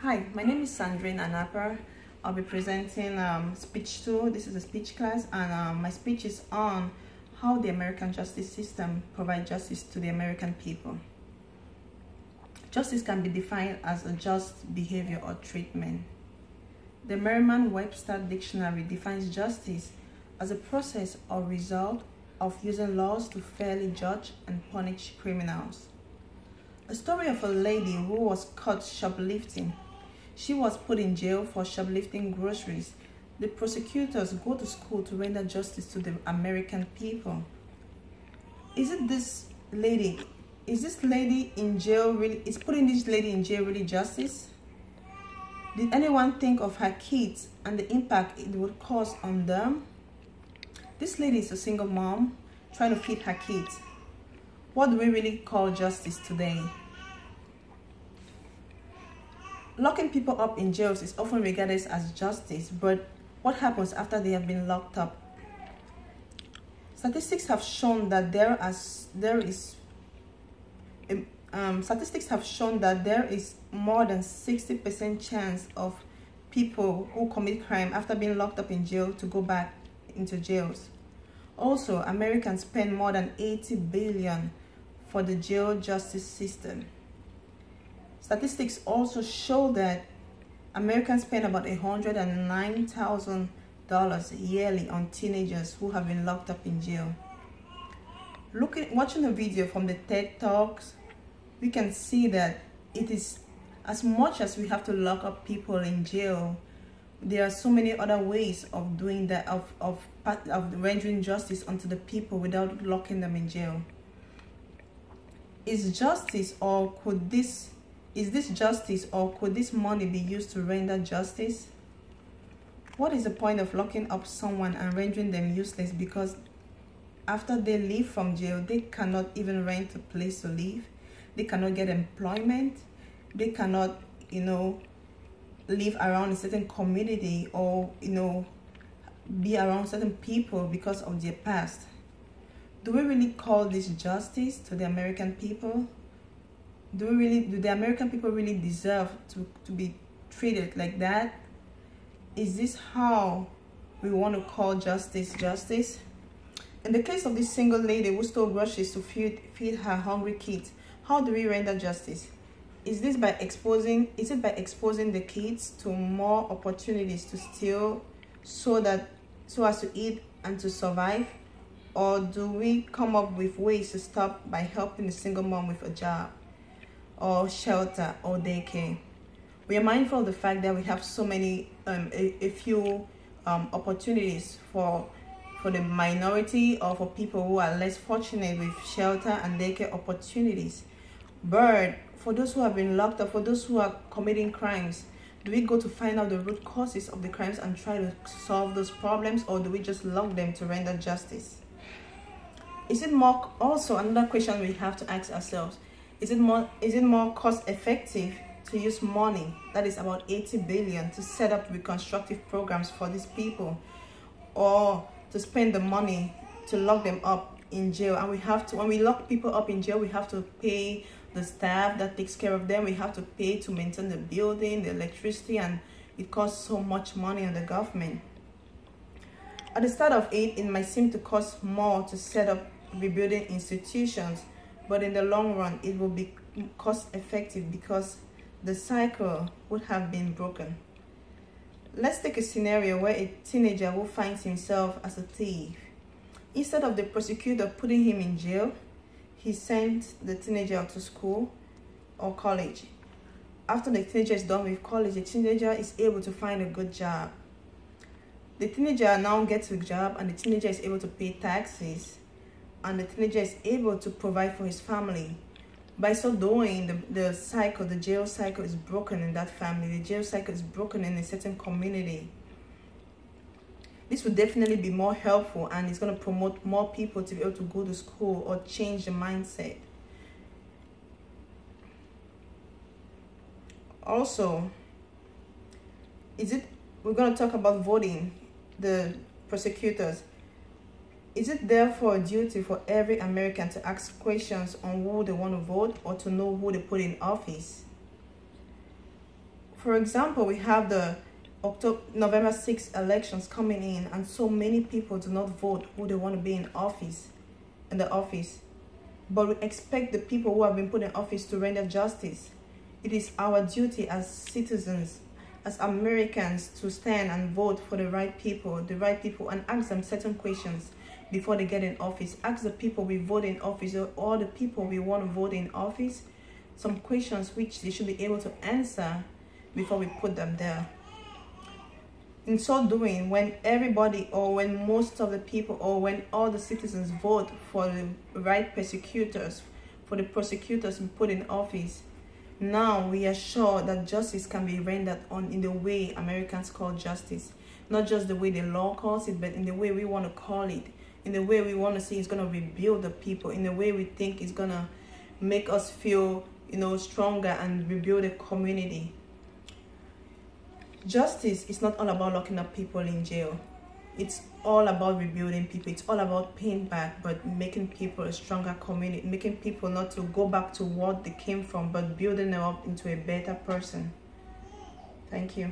Hi, my name is Sandrine and I'll be presenting speech 2. This is a speech class, and my speech is on how the American justice system provides justice to the American people. Justice can be defined as a just behavior or treatment. The Merriam-Webster Dictionary defines justice as a process or result of using laws to fairly judge and punish criminals. A story of a lady who was caught shoplifting. She was put in jail for shoplifting groceries. The prosecutors go to school to render justice to the American people. Is this lady in jail really, is putting this lady in jail really justice? Did anyone think of her kids and the impact it would cause on them? This lady is a single mom trying to feed her kids. What do we really call justice today? Locking people up in jails is often regarded as justice, but what happens after they have been locked up? Statistics have shown that there is more than 60% chance of people who commit crime after being locked up in jail to go back into jails. Also, Americans spend more than $80 billion for the jail justice system. Statistics also show that Americans spend about $109,000 yearly on teenagers who have been locked up in jail. Watching a video from the TED Talks, we can see that it is as much as we have to lock up people in jail, there are so many other ways of doing that, of rendering justice unto the people without locking them in jail. Is this justice, or could this money be used to render justice? What is the point of locking up someone and rendering them useless because after they leave from jail, they cannot even rent a place to live, they cannot get employment, they cannot, live around a certain community or, be around certain people because of their past? Do we really call this justice to the American people? Do the American people really deserve to be treated like that? Is this how we want to call justice justice? In the case of this single lady who stole groceries to feed her hungry kids, how do we render justice? Is it by exposing the kids to more opportunities to steal so as to eat and to survive? Or do we come up with ways to stop by helping the single mom with a job or shelter or daycare? We are mindful of the fact that we have so many, a few opportunities for the minority or for people who are less fortunate with shelter and daycare opportunities. But for those who have been locked up, for those who are committing crimes, do we go to find out the root causes of the crimes and try to solve those problems, or do we just lock them to render justice? Is it more, also another question we have to ask ourselves, is it more cost effective to use money, that is about $80 billion, to set up reconstructive programs for these people, or to spend the money to lock them up in jail? And when we lock people up in jail, we have to pay the staff that takes care of them, we have to pay to maintain the building, the electricity, and it costs so much money on the government. At the start of it might seem to cost more to set up rebuilding institutions, but in the long run it will be cost effective because the cycle would have been broken. Let's take a scenario where a teenager who finds himself as a thief. Instead of the prosecutor putting him in jail, he sent the teenager to school or college. After the teenager is done with college, the teenager is able to find a good job. The teenager now gets a job, and the teenager is able to pay taxes, and the teenager is able to provide for his family. By so doing, the jail cycle is broken in that family. The jail cycle is broken in a certain community. This would definitely be more helpful, and it's going to promote more people to be able to go to school or change the mindset. Also, we're going to talk about voting the prosecutors. Is it therefore a duty for every American to ask questions on who they want to vote or to know who they put in office? For example, we have the November 6th elections coming in, and so many people do not vote who they want to be in the office. But we expect the people who have been put in office to render justice. It is our duty as citizens, as Americans, to stand and vote for the right people, and ask them certain questions before they get in office. Ask the people we vote in office, or all the people we want to vote in office, some questions which they should be able to answer before we put them there. In so doing, when everybody, or when most of the people, or when all the citizens vote for the right prosecutors, for the prosecutors we put in office, now we are sure that justice can be rendered in the way Americans call justice. Not just the way the law calls it, but in the way we want to call it. In the way we want to see it's going to rebuild the people. In the way we think it's going to make us feel, stronger and rebuild a community. Justice is not all about locking up people in jail. It's all about rebuilding people. It's all about paying back, but making people a stronger community, making people not to go back to what they came from, but building them up into a better person. Thank you.